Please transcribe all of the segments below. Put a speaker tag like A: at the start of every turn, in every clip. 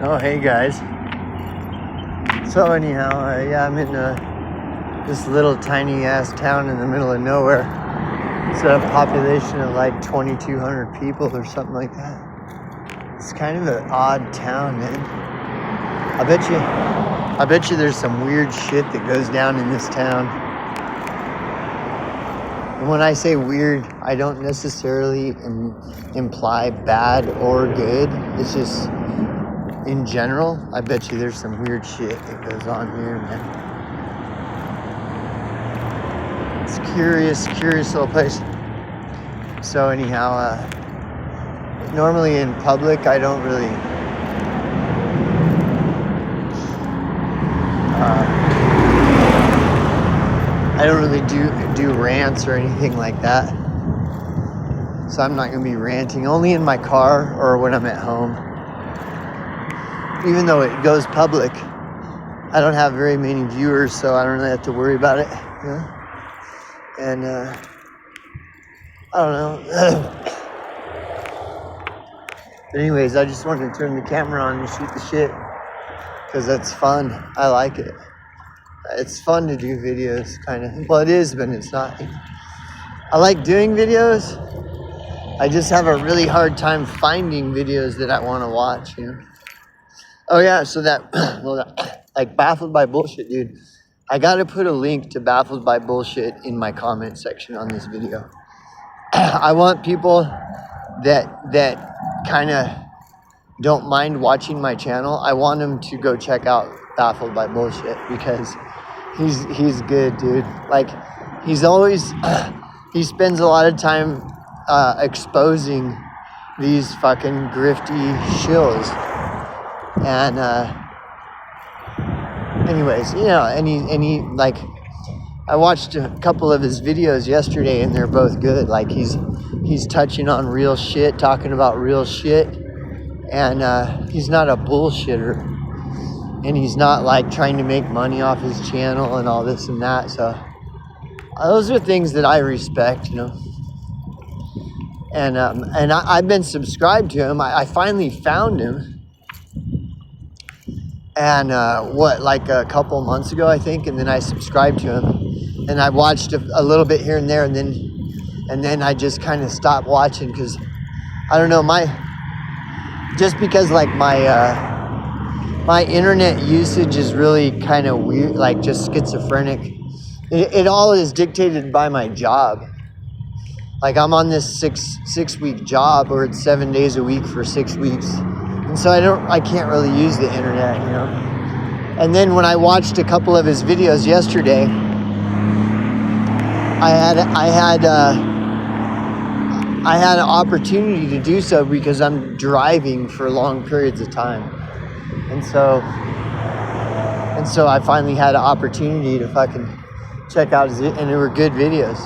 A: Oh, hey guys. So anyhow, yeah, I'm in this little tiny ass town in the middle of nowhere. It's a population of like 2,200 people or something like that. It's kind of an odd town, man. I bet you there's some weird shit that goes down in this town. And when I say weird, I don't necessarily imply bad or good. It's just, in general, I bet you there's some weird shit that goes on here, man. It's a curious little place. So anyhow, normally in public, I don't really do rants or anything like that. So I'm not gonna be ranting, only in my car or when I'm at home. Even though it goes public, I don't have very many viewers, so I don't really have to worry about it. You know? And I don't know. But anyways, I just wanted to turn the camera on and shoot the shit because that's fun. I like it. It's fun to do videos, kind of. Well, it is, but it's not. I like doing videos. I just have a really hard time finding videos that I want to watch, you know? Oh, yeah, so like Baffled by Bullshit, dude. I got to put a link to Baffled by Bullshit in my comment section on this video. I want people that kind of don't mind watching my channel. I want them to go check out Baffled by Bullshit because he's good, dude. Like, he's always, he spends a lot of time exposing these fucking grifty shills. And anyways, you know, any like, I watched a couple of his videos yesterday and they're both good. Like he's touching on real shit, talking about real shit, and he's not a bullshitter, and he's not like trying to make money off his channel and all this and that. So those are things that I respect, you know. And I've been subscribed to him. I finally found him. And like a couple months ago, I think, and then I subscribed to him, and I watched a little bit here and there, and then I just kind of stopped watching because I don't know, my internet usage is really kind of weird, like just schizophrenic. It all is dictated by my job. Like I'm on this six week job, or it's 7 days a week for 6 weeks. And so I can't really use the internet, you know. And then when I watched a couple of his videos yesterday, I had an opportunity to do so because I'm driving for long periods of time. And so I finally had an opportunity to fucking check out his, and they were good videos.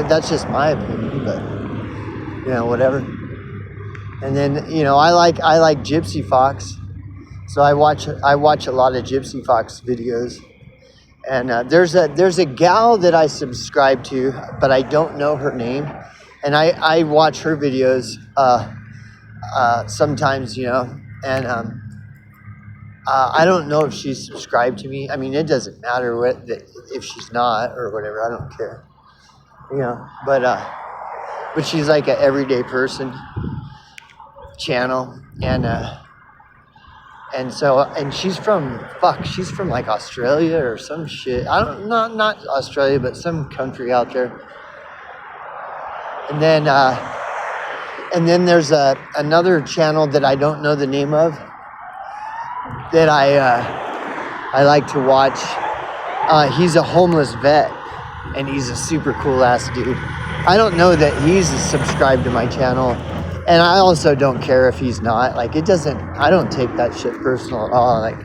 A: That's just my opinion, but you know, whatever. And then, you know, I like Gypsy Fox, so I watch a lot of Gypsy Fox videos. And there's a gal that I subscribe to, but I don't know her name, and I watch her videos sometimes, you know. And I don't know if she's subscribed to me. I mean, it doesn't matter if she's not or whatever. I don't care, you know. But she's like an everyday person channel, and she's from like Australia or some shit. I don't, not Australia, but some country out there. And then there's another channel that I don't know the name of that I like to watch. He's a homeless vet, and he's a super cool ass dude. I don't know that he's subscribed to my channel. And I also don't care if he's not. Like, I don't take that shit personal at all. Like,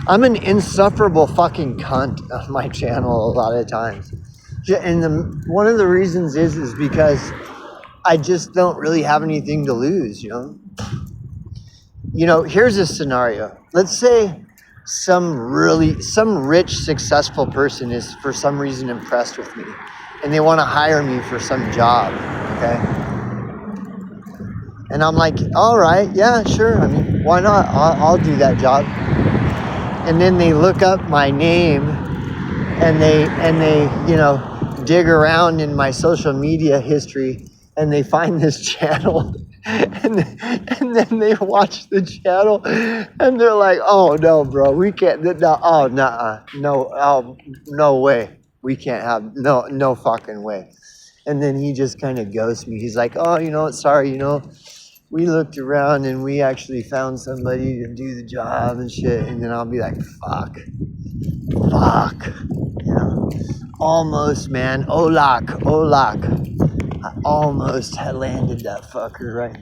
A: I'm an insufferable fucking cunt on my channel a lot of times. And one of the reasons is because I just don't really have anything to lose, you know? You know, here's a scenario. Let's say some rich, successful person is for some reason impressed with me, and they want to hire me for some job, okay? And I'm like, all right, yeah, sure. I mean, why not? I'll do that job. And then they look up my name and they, you know, dig around in my social media history and they find this channel and then they watch the channel and they're like, oh no, bro, we can't, no, oh, nah, no, oh, no way. We can't have, no fucking way. And then he just kind of ghosts me. He's like, oh, you know what, sorry, you know, we looked around and we actually found somebody to do the job and shit. And then I'll be like, fuck, you know, almost, man, Olak. I almost had landed that fucker, right?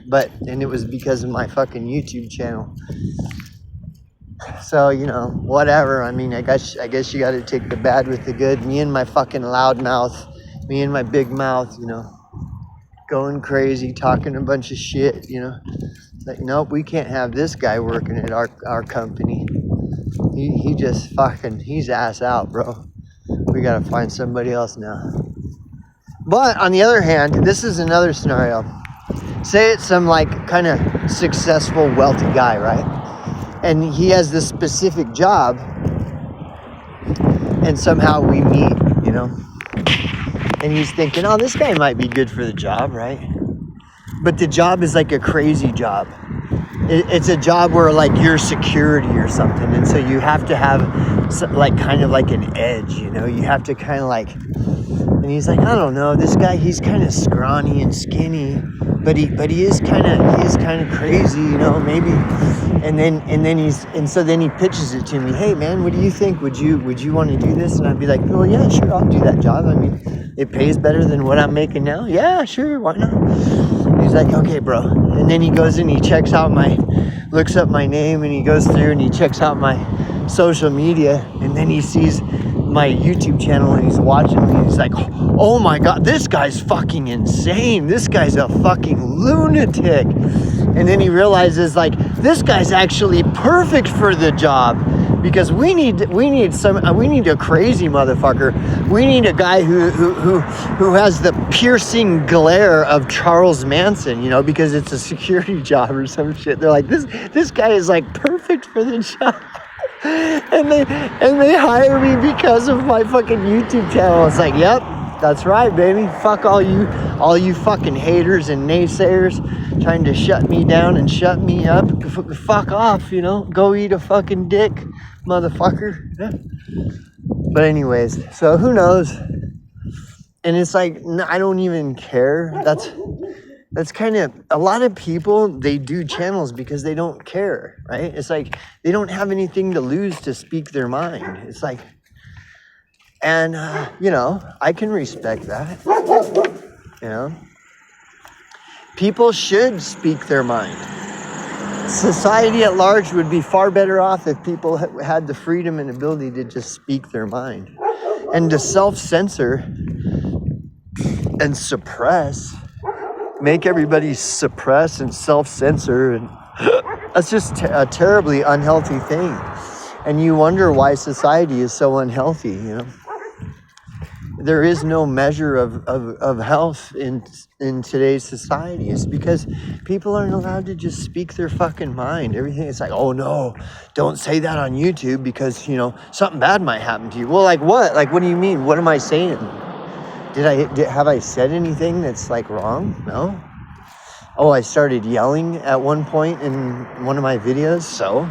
A: And it was because of my fucking YouTube channel. So, you know, whatever. I mean, I guess you got to take the bad with the good. Me and my fucking loud mouth, me and my big mouth, you know, going crazy, talking a bunch of shit, you know. It's like, nope, we can't have this guy working at our company. He just fucking, he's ass out, bro. We got to find somebody else now. But on the other hand, this is another scenario. Say it's some like kind of successful, wealthy guy, right? And he has this specific job and somehow we meet, you know? And he's thinking, oh, this guy might be good for the job, right? But the job is like a crazy job. It's a job where like you're security or something. And so you have to have like kind of like an edge, you know? You have to kind of like, and he's like, I don't know, this guy, he's kind of scrawny and skinny, but he is kind of crazy, you know, maybe. And so then he pitches it to me. Hey man, what do you think? Would you want to do this? And I'd be like, well, yeah, sure, I'll do that job. I mean, it pays better than what I'm making now. Yeah, sure, why not? He's like, okay, bro. And then he goes and he looks up my name and he goes through and he checks out my social media and then he sees my YouTube channel and he's watching me. He's like, oh my God, this guy's fucking insane. This guy's a fucking lunatic. And then he realizes like, this guy's actually perfect for the job because we need a crazy motherfucker. We need a guy who has the piercing glare of Charles Manson, you know, because it's a security job or some shit. They're like, this guy is like perfect for the job. And they hire me because of my fucking YouTube channel. It's like, yep, that's right, baby. Fuck all you fucking haters and naysayers trying to shut me down and shut me up. Fuck off, you know. Go eat a fucking dick, motherfucker. Yeah. But anyways, so who knows? And it's like, I don't even care. That's kind of, a lot of people, they do channels because they don't care, right? It's like, they don't have anything to lose to speak their mind. It's like, and, you know, I can respect that, you know? People should speak their mind. Society at large would be far better off if people had the freedom and ability to just speak their mind. And to self-censor and suppress, make everybody suppress and self-censor, and that's just a terribly unhealthy thing. And you wonder why society is so unhealthy, you know? There is no measure of health in today's society. It's because people aren't allowed to just speak their fucking mind. Everything, it's like, oh no, don't say that on YouTube because, you know, something bad might happen to you. Well, like what? Like, what do you mean? What am I saying? Have I said anything that's like wrong? No. Oh, I started yelling at one point in one of my videos. So,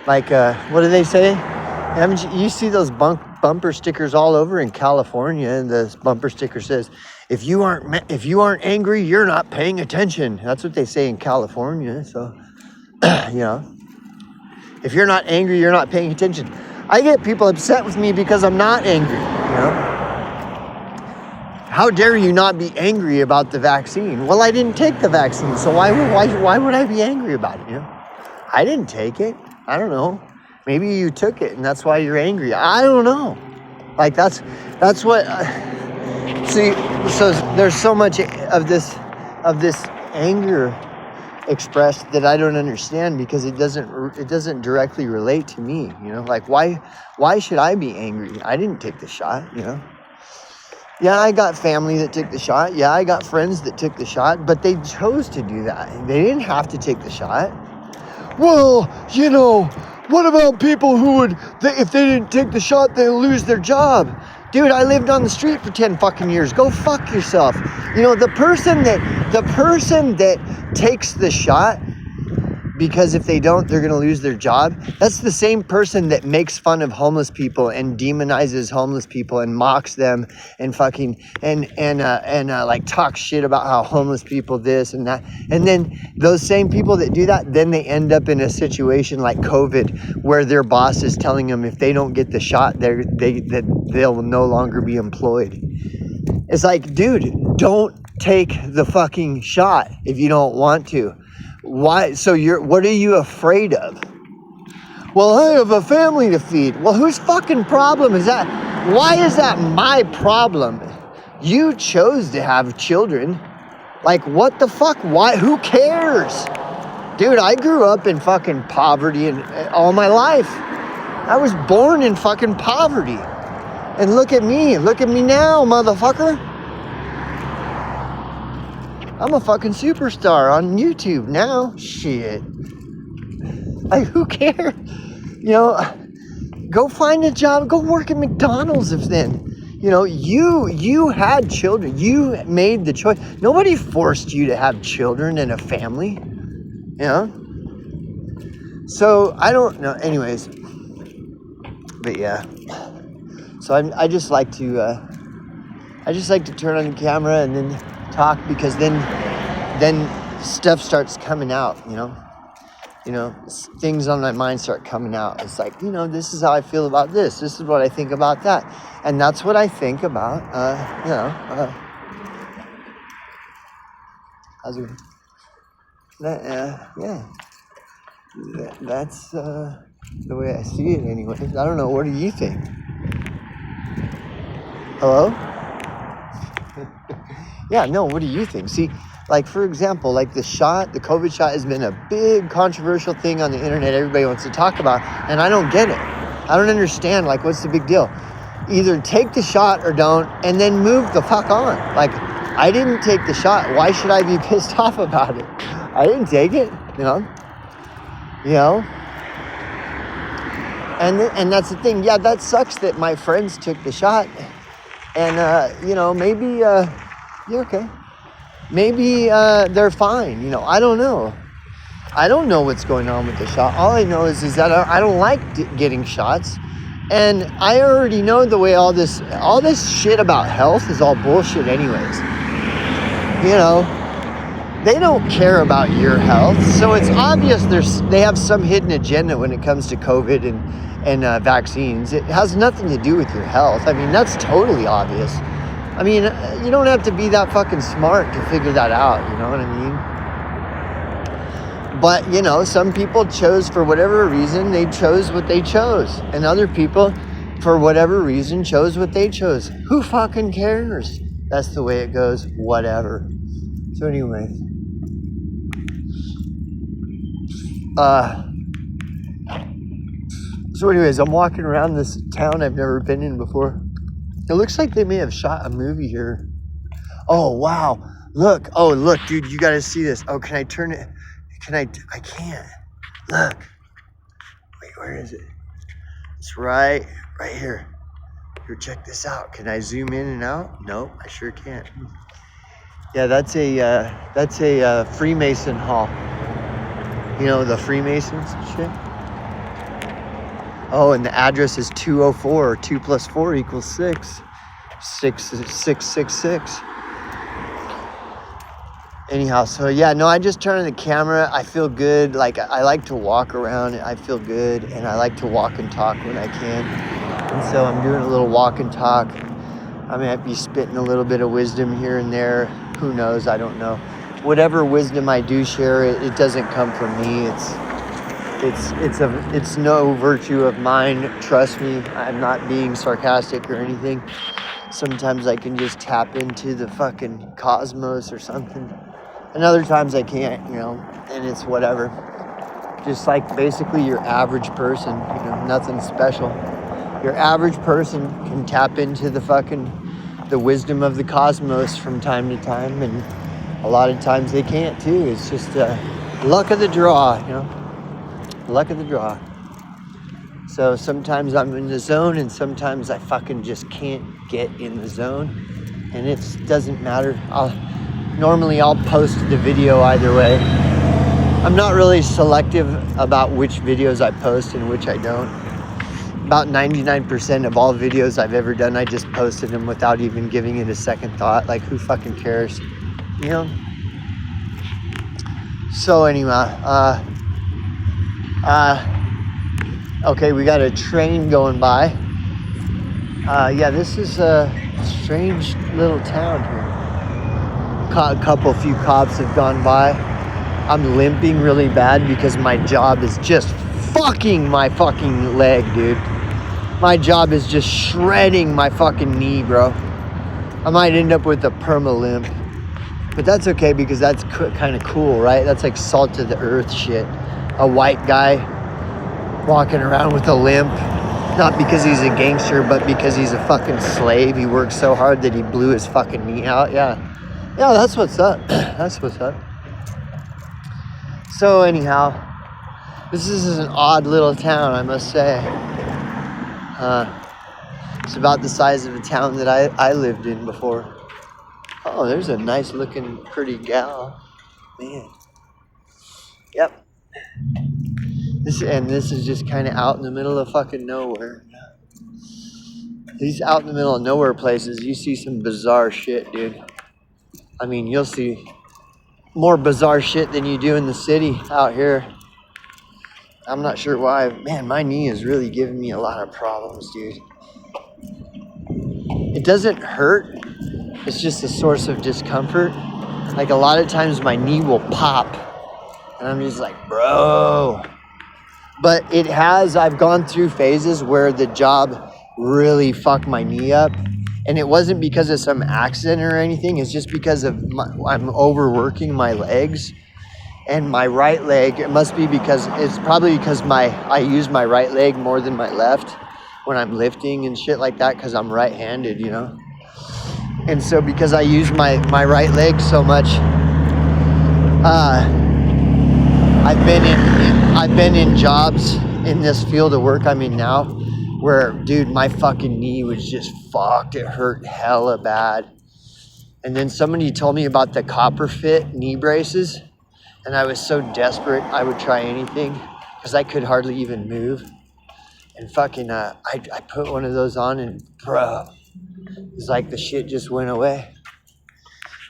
A: like, what do they say? Haven't you see those bumper stickers all over in California? And the bumper sticker says, "If you aren't angry, you're not paying attention." That's what they say in California. So, you know, if you're not angry, you're not paying attention. I get people upset with me because I'm not angry. You know, how dare you not be angry about the vaccine? Well, I didn't take the vaccine, so why would I be angry about it? You know, I didn't take it. I don't know. Maybe you took it and that's why you're angry. I don't know. Like that's what. See, so there's so much of this anger expressed that I don't understand because it doesn't directly relate to me. You know, like why should I be angry? I didn't take the shot. You know. Yeah, I got family that took the shot. Yeah, I got friends that took the shot, but they chose to do that. They didn't have to take the shot. Well, what about people who would, if they didn't take the shot, they'll lose their job? Dude, I lived on the street for 10 fucking years. Go fuck yourself. The person that takes the shot, because if they don't, they're going to lose their job. That's the same person that makes fun of homeless people and demonizes homeless people and mocks them and fucking like talks shit about how homeless people this and that. And then those same people that do that, then they end up in a situation like COVID where their boss is telling them if they don't get the shot, they'll no longer be employed. It's like, dude, don't take the fucking shot if you don't want to. Why? So what are you afraid of? Well, I have a family to feed. Well, whose fucking problem is that? Why is that my problem? You chose to have children. Like, what the fuck? Why? Who cares? Dude, I grew up in fucking poverty and all my life. I was born in fucking poverty. And look at me now, motherfucker. I'm a fucking superstar on YouTube now. Shit. Like, who cares? Go find a job. Go work at McDonald's if then. You had children. You made the choice. Nobody forced you to have children and a family. So, I don't know. Anyways. But yeah. So, I just like to turn on the camera and then talk, because then stuff starts coming out, things on my mind start coming out. It's like, this is how I feel about this. This is what I think about that. And that's what I think about, how's it going? That's the way I see it anyways. I don't know. What do you think? Hello? Yeah, no, what do you think? See, like, for example, like the COVID shot has been a big controversial thing on the internet. Everybody wants to talk about, and I don't get it. I don't understand, like, what's the big deal? Either take the shot or don't, and then move the fuck on. Like, I didn't take the shot. Why should I be pissed off about it? I didn't take it, And that's the thing. Yeah, that sucks that my friends took the shot. And, maybe, yeah, okay. Maybe they're fine. I don't know. I don't know what's going on with the shot. All I know is that I don't like getting shots. And I already know the way all this shit about health is all bullshit anyways. They don't care about your health. So it's obvious they have some hidden agenda when it comes to COVID and vaccines. It has nothing to do with your health. I mean, that's totally obvious. I mean, you don't have to be that fucking smart to figure that out, you know what I mean? But, some people chose, for whatever reason, they chose what they chose. And other people, for whatever reason, chose what they chose. Who fucking cares? That's the way it goes, whatever. So anyways. I'm walking around this town I've never been in before. It looks like they may have shot a movie here. Oh, wow. Look, dude, you got to see this. Oh, can I turn it? I can't. Look. Wait, where is it? It's right here. Here, check this out. Can I zoom in and out? Nope, I sure can't. Yeah, that's a Freemason hall. The Freemasons and shit. Oh, and the address is 204. 2 + 4 = 6. 666. Anyhow, so yeah, no, I just turned on the camera. I feel good. Like, I like to walk around. I feel good, and I like to walk and talk when I can. And so I'm doing a little walk and talk. I might be spitting a little bit of wisdom here and there. Who knows? I don't know. Whatever wisdom I do share, it doesn't come from me. It's no virtue of mine. Trust me, I'm not being sarcastic or anything. Sometimes I can just tap into the fucking cosmos or something. And other times I can't, and it's whatever. Just like basically your average person, nothing special. Your average person can tap into the fucking the wisdom of the cosmos from time to time, and a lot of times they can't too. It's just luck of the draw, you know, luck of the draw. So sometimes I'm in the zone, and sometimes I fucking just can't get in the zone, and it doesn't matter. Normally I'll post the video either way. I'm not really selective about which videos I post and which I don't. About 99% of all videos I've ever done, I just posted them without even giving it a second thought. Like, who fucking cares? You know? So anyway, okay, we got a train going by. Yeah, this is a strange little town here. A few cops have gone by. I'm limping really bad because my job is just fucking my fucking leg, dude. My job is just shredding my fucking knee, bro. I might end up with a perma limp. But that's okay because that's kind of cool, right? That's like salt of the earth shit. A white guy walking around with a limp. Not because he's a gangster, but because he's a fucking slave. He worked so hard that he blew his fucking knee out. Yeah, that's what's up. That's what's up. So anyhow, this is an odd little town, I must say. It's about the size of a town that I lived in before. Oh, there's a nice looking pretty gal. Man. Yep. This is just kind of out in the middle of fucking nowhere. These out in the middle of nowhere places, you see some bizarre shit, dude. I mean, you'll see more bizarre shit than you do in the city out here. I'm not sure why. Man, my knee is really giving me a lot of problems, dude. It doesn't hurt. It's just a source of discomfort. Like, a lot of times my knee will pop. And I'm just like, bro. But I've gone through phases where the job really fucked my knee up. And it wasn't because of some accident or anything. It's just because I'm overworking my legs. And my right leg, it's probably because I use my right leg more than my left when I'm lifting and shit like that, because I'm right-handed, you know. And so because I use my right leg so much, I've been in jobs in this field of work I'm in now where, dude, my fucking knee was just fucked. It hurt hella bad. And then somebody told me about the CopperFit knee braces, and I was so desperate I would try anything because I could hardly even move. And fucking, I put one of those on, and bro, it's like the shit just went away.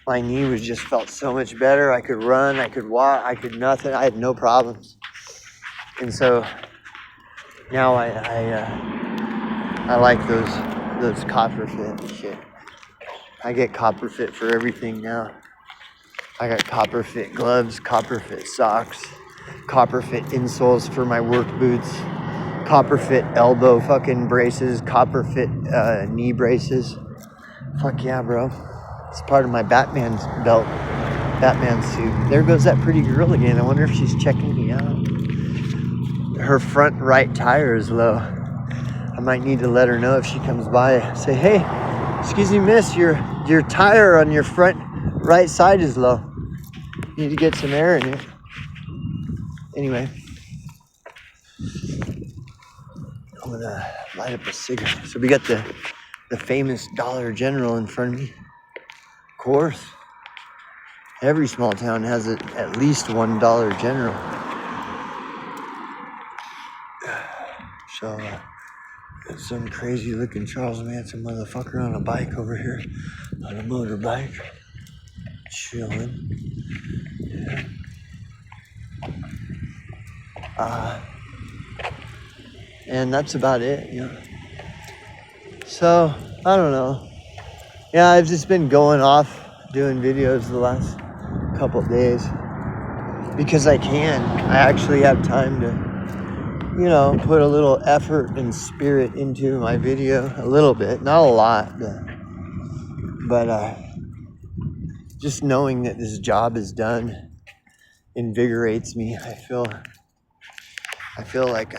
A: My knee just felt so much better. I could run, I could walk, I could nothing. I had no problems. And so now I like those CopperFit shit. I get CopperFit for everything now. I got CopperFit gloves, CopperFit socks, CopperFit insoles for my work boots, CopperFit elbow fucking braces, CopperFit knee braces. Fuck yeah, bro. It's part of my Batman's belt, Batman suit. There goes that pretty girl again. I wonder if she's checking me out. Her front right tire is low. I might need to let her know if she comes by. Say, hey, excuse me, miss, your tire on your front right side is low. You need to get some air in it. Anyway, I'm gonna light up a cigarette. So we got the famous Dollar General in front of me. Of course, every small town has at least one Dollar General. So, got some crazy looking Charles Manson motherfucker on a bike over here, on a motorbike, chilling. And that's about it, you know. So, I don't know. Yeah, I've just been going off doing videos the last couple of days because I can. I actually have time to, you know, put a little effort and spirit into my video. A little bit, not a lot, but just knowing that this job is done invigorates me. I feel like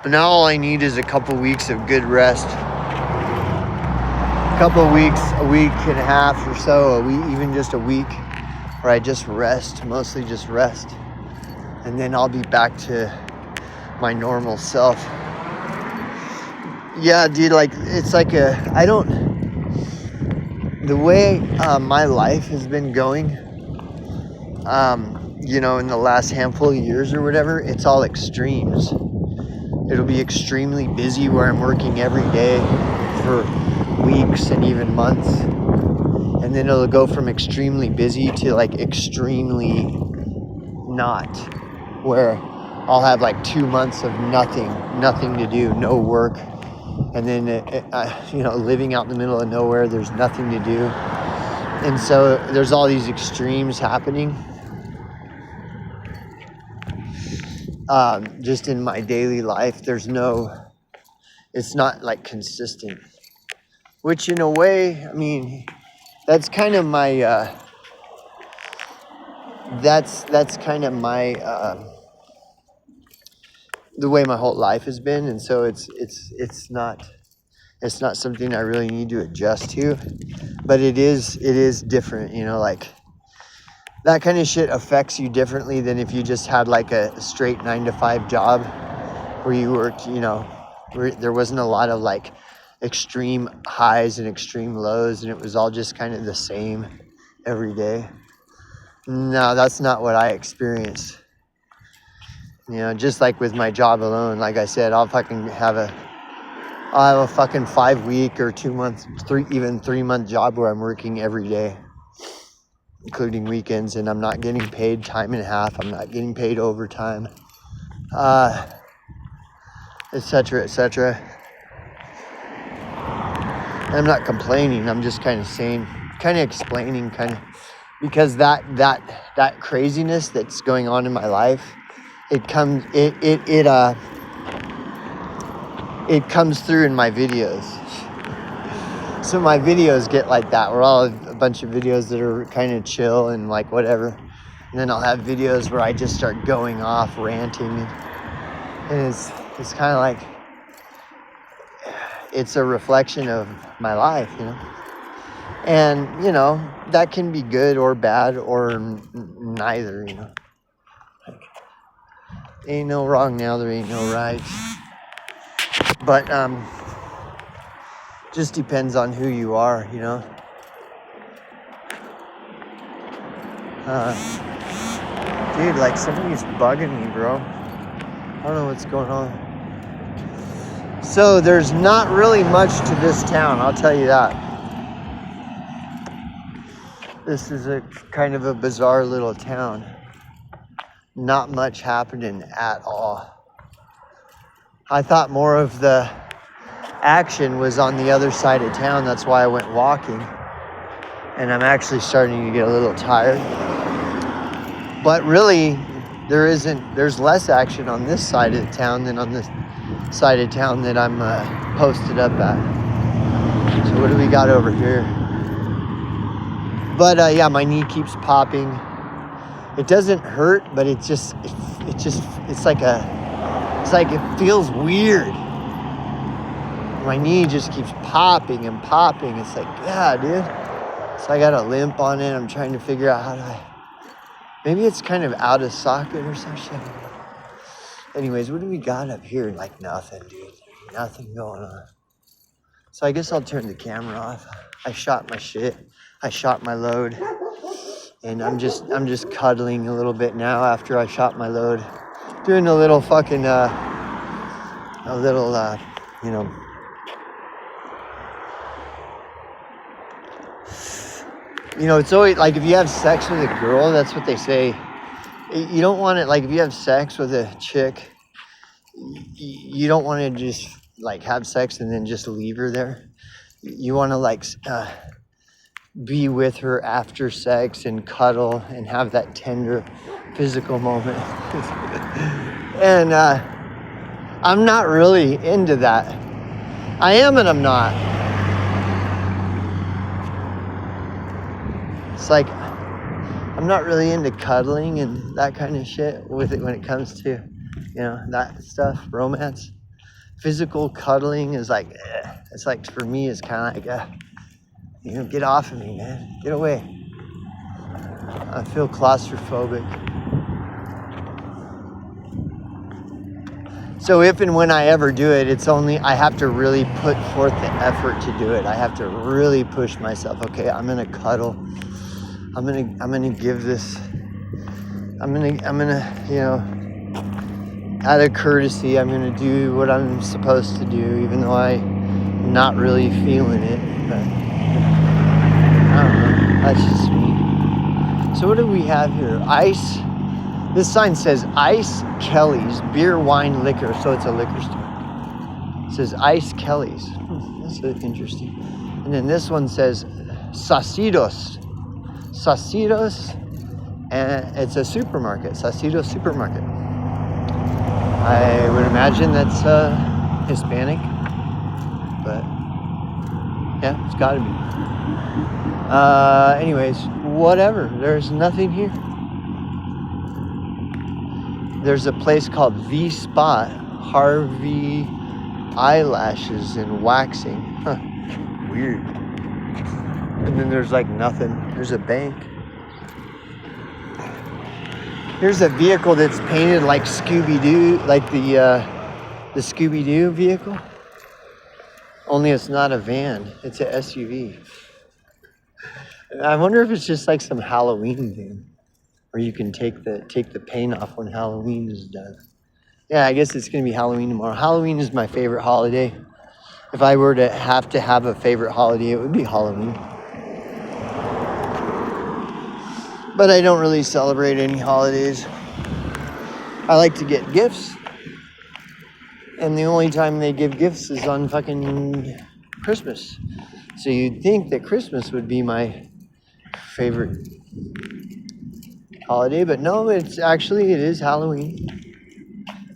A: but now all I need is a couple weeks of good rest. couple of weeks, a week and a half or so, even just a week, where I just rest, mostly just rest. And then I'll be back to my normal self. Yeah, dude, like, it's like the way my life has been going, you know, in the last handful of years or whatever, it's all extremes. It'll be extremely busy where I'm working every day for weeks and even months. And then it'll go from extremely busy to like extremely not, where I'll have like 2 months of nothing to do, no work. And then, you know, living out in the middle of nowhere, there's nothing to do. And so there's all these extremes happening. Just in my daily life, it's not like consistent. Which in a way, I mean, that's kind of my, that's kind of my, the way my whole life has been. And so it's not something I really need to adjust to, but it is different, you know, like that kind of shit affects you differently than if you just had like a straight 9-to-5 job where you worked, you know, where there wasn't a lot of like extreme highs and extreme lows and it was all just kind of the same every day. No, that's not what I experienced. You know, just like with my job alone, like I said, I'll have a 5-week or 2 month, even 3-month job where I'm working every day, including weekends, and I'm not getting paid time and a half. I'm not getting paid overtime, etc., etc. I'm not complaining. I'm just kind of explaining, because that craziness that's going on in my life, it comes through in my videos. So my videos get like that. We're all a bunch of videos that are kind of chill and like whatever. And then I'll have videos where I just start going off, ranting. And it's kind of like, it's a reflection of my life, you know. And, you know, that can be good or bad or neither, you know. Like, ain't no wrong now, there ain't no right. But just depends on who you are, you know. Dude, like somebody's bugging me, bro. I don't know what's going on. So there's not really much to this town, I'll tell you that. This is a kind of a bizarre little town. Not much happening at all. I thought more of the action was on the other side of town. That's why I went walking. And I'm actually starting to get a little tired. But really, there's less action on this side of the town than on this side of town that I'm posted up at. So what do we got over here? But yeah, my knee keeps popping. It doesn't hurt, but it's like it feels weird. My knee just keeps popping and popping. It's like, yeah, dude. So I got a limp on it. I'm trying to figure out maybe it's kind of out of socket or some shit. Anyways, what do we got up here? Like nothing, dude. Nothing going on. So I guess I'll turn the camera off. I shot my shit. I shot my load. And I'm just cuddling a little bit now after I shot my load. Doing a little fucking, you know. You know, it's always like if you have sex with a girl, that's what they say. You don't want it, like if you have sex with a chick, you don't want to just like have sex and then just leave her there. You want to like be with her after sex and cuddle and have that tender physical moment. And I'm not really into that. I am and I'm not. It's like I'm not really into cuddling and that kind of shit with it when it comes to, you know, that stuff, romance. Physical cuddling is like, it's like for me, it's kind of like, You know, get off of me, man. Get away. I feel claustrophobic. So if and when I ever do it, it's only, I have to really put forth the effort to do it. I have to really push myself. Okay, I'm gonna cuddle. I'm gonna give this, I'm gonna, you know, out of courtesy, I'm gonna do what I'm supposed to do, even though I'm not really feeling it. But I don't know, that's just me. So what do we have here? Ice. This sign says Ice Kelly's Beer, Wine, Liquor. So it's a liquor store. It says Ice Kelly's. That's interesting. And then this one says Sacitos. Sacitos. And it's a supermarket. Sacitos Supermarket. I would imagine that's Hispanic. But yeah, it's gotta be. Anyways, whatever. There's nothing here. There's a place called V-Spot, Harvey Eyelashes and Waxing. Huh, weird. And then there's like nothing. There's a bank. Here's a vehicle that's painted like Scooby-Doo, like the Scooby-Doo vehicle. Only it's not a van, it's an SUV. I wonder if it's just like some Halloween thing. Or you can take the paint off when Halloween is done. Yeah, I guess it's gonna be Halloween tomorrow. Halloween is my favorite holiday. If I were to have a favorite holiday, it would be Halloween. But I don't really celebrate any holidays. I like to get gifts. And the only time they give gifts is on fucking Christmas. So you'd think that Christmas would be my favorite holiday, but no, it is Halloween.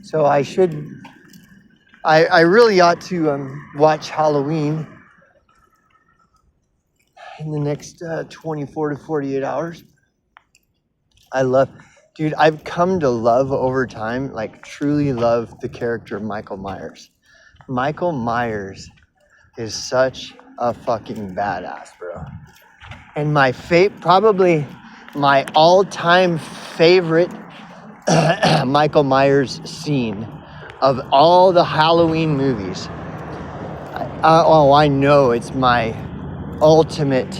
A: So I really ought to watch Halloween in the next 24 to 48 hours. Dude, I've come to love over time, like truly love the character of Michael Myers. Michael Myers is such a fucking badass, bro. And probably my all-time favorite Michael Myers scene of all the Halloween movies. I know it's my ultimate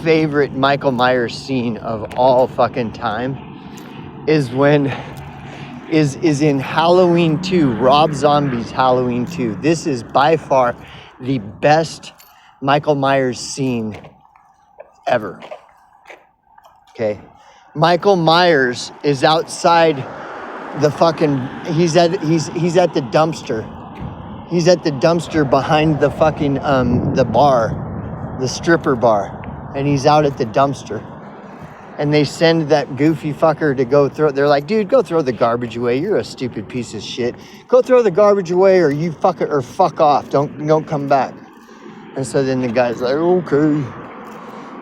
A: favorite Michael Myers scene of all fucking time is in Halloween 2, Rob Zombie's Halloween 2. This is by far the best Michael Myers scene ever. Okay. Michael Myers is outside the fucking, he's at the dumpster. He's at the dumpster behind the fucking, the bar, the stripper bar. And he's out at the dumpster. And they send that goofy fucker to go throw, they're like, dude, go throw the garbage away. You're a stupid piece of shit. Go throw the garbage away or you fuck off. Don't come back. And so then the guy's like, okay.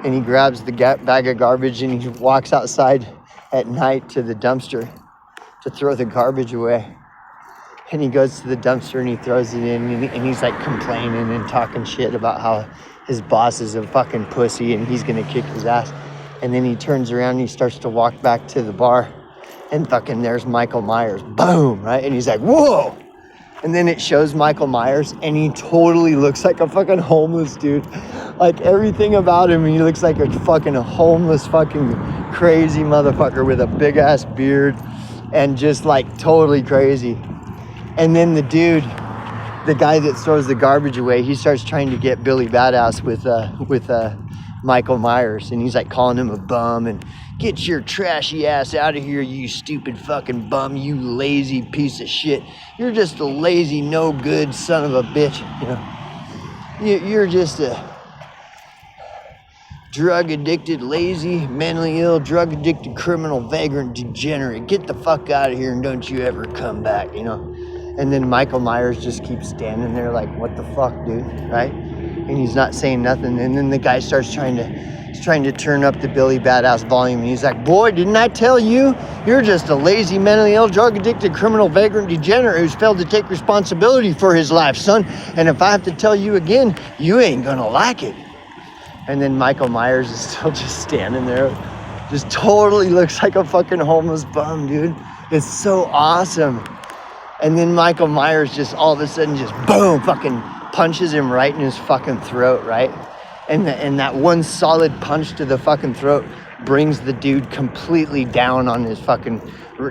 A: And he grabs the bag of garbage and he walks outside at night to the dumpster to throw the garbage away. And he goes to the dumpster and he throws it in and he's like complaining and talking shit about how his boss is a fucking pussy and he's gonna kick his ass. And then he turns around and he starts to walk back to the bar and fucking there's Michael Myers. Boom, right? And he's like, whoa! And then it shows Michael Myers and he totally looks like a fucking homeless dude. Like everything about him, he looks like a fucking homeless fucking crazy motherfucker with a big ass beard and just like totally crazy. And then the dude, the guy that throws the garbage away, he starts trying to get Billy Badass with Michael Myers, and he's like calling him a bum and get your trashy ass out of here, you stupid fucking bum, you lazy piece of shit. You're just a lazy, no good son of a bitch. You know, you're just a drug addicted, lazy, mentally ill, drug addicted, criminal, vagrant, degenerate. Get the fuck out of here and don't you ever come back. You know. And then Michael Myers just keeps standing there like, what the fuck, dude, right? And he's not saying nothing. And then the guy starts trying to He's trying to turn up the Billy Badass volume. And he's like, boy, didn't I tell you? You're just a lazy, mentally ill, drug-addicted, criminal, vagrant degenerate who's failed to take responsibility for his life, son. And if I have to tell you again, you ain't gonna like it. And then Michael Myers is still just standing there. Just totally looks like a fucking homeless bum, dude. It's so awesome. And then Michael Myers just all of a sudden just boom, fucking punches him right in his fucking throat, right? And that one solid punch to the fucking throat brings the dude completely down on his fucking,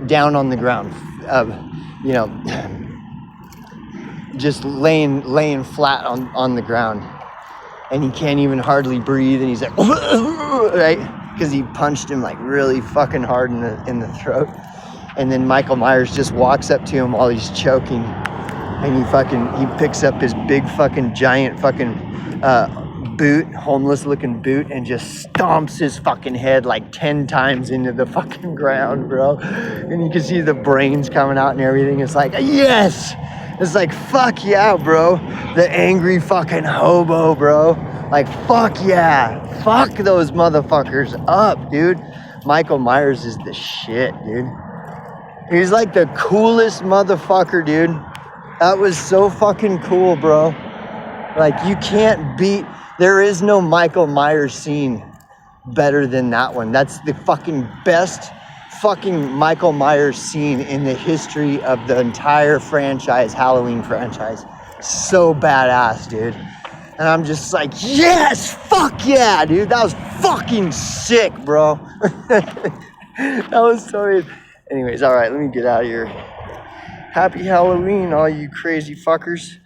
A: down on the ground. You know, just laying flat on the ground. And he can't even hardly breathe. And he's like, right? Because he punched him like really fucking hard in the throat. And then Michael Myers just walks up to him while he's choking. And he picks up his big fucking giant fucking boot, homeless looking boot, and just stomps his fucking head like 10 times into the fucking ground, bro. And you can see the brains coming out and everything. It's like, yes! It's like, fuck yeah, bro. The angry fucking hobo, bro. Like, fuck yeah. Fuck those motherfuckers up, dude. Michael Myers is the shit, dude. He's like the coolest motherfucker, dude. That was so fucking cool, bro. Like, you can't beat... There is no Michael Myers scene better than that one. That's the fucking best fucking Michael Myers scene in the history of the entire franchise, Halloween franchise. So badass, dude. And I'm just like, yes, fuck yeah, dude. That was fucking sick, bro. That was so weird. Anyways, all right, let me get out of here. Happy Halloween, all you crazy fuckers.